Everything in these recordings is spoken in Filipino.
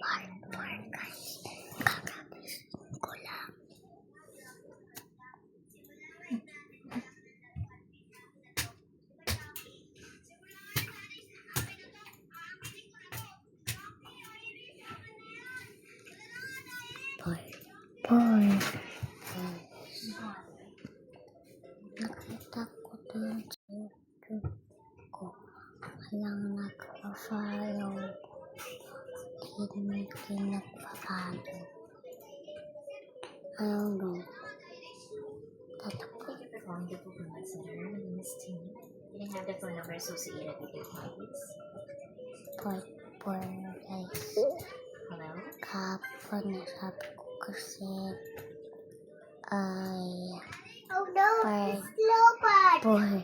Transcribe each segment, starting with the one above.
Part 4 guys, kakagising ko lang. Part 4 nakita ko dun sa YouTube ko, walang nagpa-follow, hindi nagpa-follow. I don't know. Thank you for calling the Fulfillment Center. My name is Timmy. Can I have the phone number associated with your call, please? Part 4 guys. Hello? Kahapon nasabi ko kasi ay Oh no, part it's slow part. 4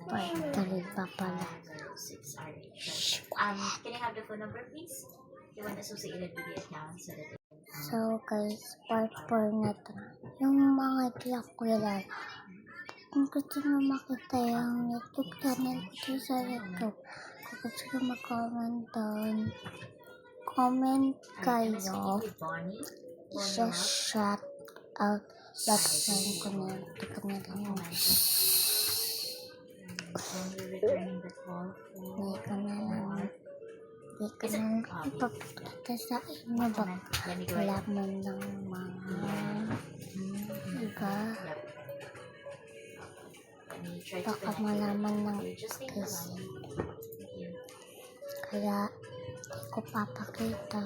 part 3 pa pala. 06. Alright, sure. Can I have the phone number, please? The one associated with the account so that So guys, part 4 na to. Yung mga di ako kilala, kung gusto nyo makita yung YouTube channel ko sa YouTube, kung gusto nyo mag-comment doon, comment kayo, Bonnie? isa-shout out, lapsan ko na, hindi ko na lang When we're returning the call hindi ko na lang ipapakita sa inyo ba malaman ng mga iba, baka malaman ng kasi kaya hindi ko papakita.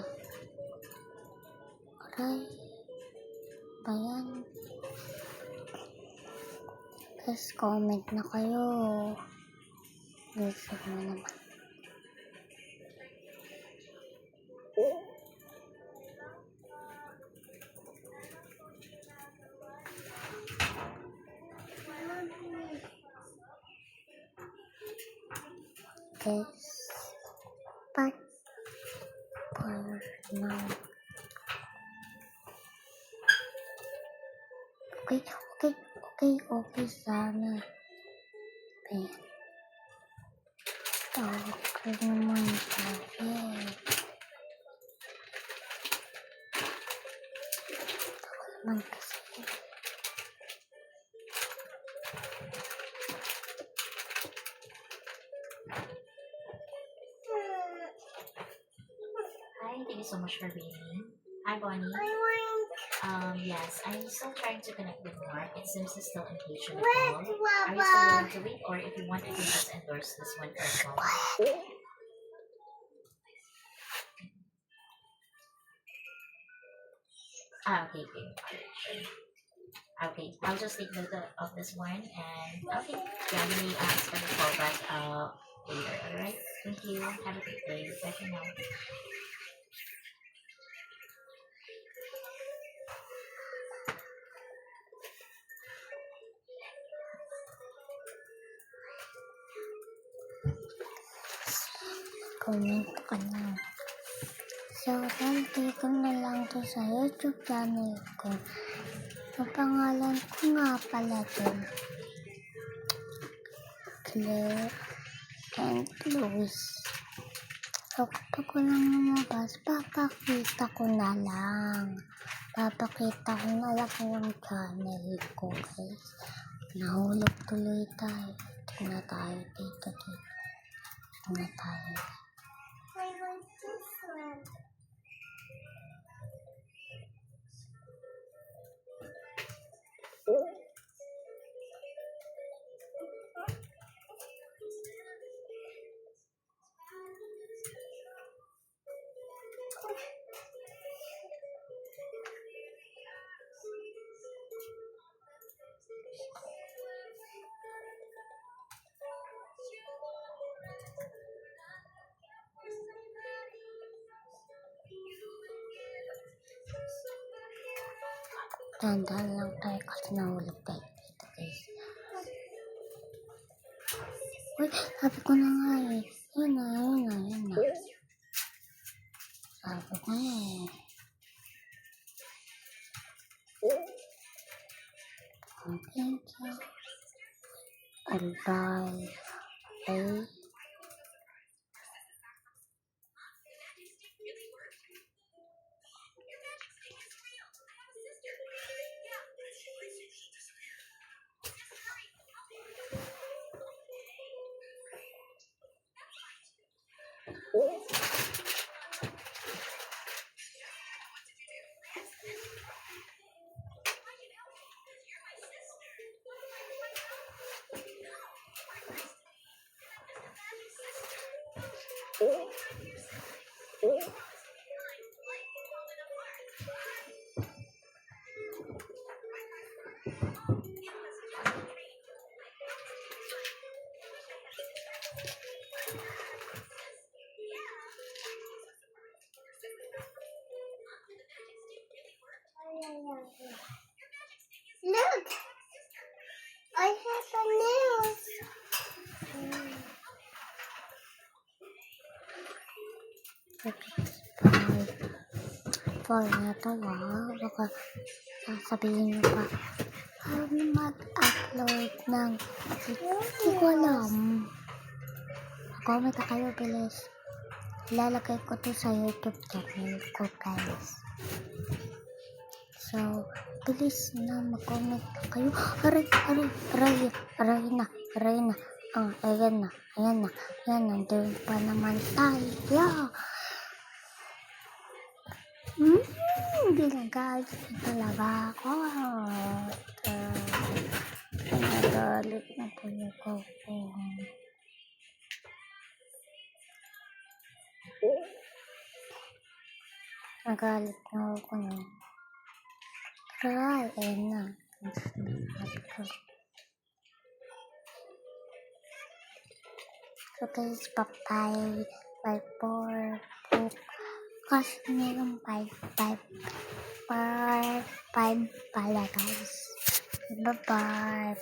Aray, ba yan? Guys, comment na kayo. Gusto mo naman. Guys, part 4 na. Okay sana. Ayan. Tawag ko naman kasi. Hi, thank you so much for waiting. Hi, Bonnie. I want Yes, I'm still trying to connect with Mark. It seems he's still impatient at wet, all. Are you still Papa. willing to wait, or if you want, I can just endorse this one for as well? Okay. Okay, I'll just take note of this one, and okay, yeah, you may expect a call back later. All right, thank you. Have a great day. Bye for now. Comment ka na. So, dito na lang to sa YouTube channel ko. Ang pangalan ko nga pala dun, Claire and Louis. So, kapag walang lumabas, papakita ko na lang yung channel ko, guys. Nahulog tuloy tayo. Tingnan tayo dito. Tingnan tayo. I want this one. Tandaan lang tayo kasi nahulog tayo dito, guys. Uy, sabi ko na nga eh. Yun na. Sabi ko na eh. Thank you. And bye. Look, I have a nails. For natawa, baka sasabihin nyo pa, mag-upload ng hindi ko alam. Comment na kayo, bilis. Ilalagay ko to sa YouTube channel ko, guys. So, bilis na mag-comment na kayo. Aray na. Ayan na. Nandun pa naman tayo. Ginagalit na talaga ako. Nagalit na talaga ako. Nagalit na ako na. Try, ayan na. So guys, bye for book. Kasi meron 5 pala guys. Bye-bye.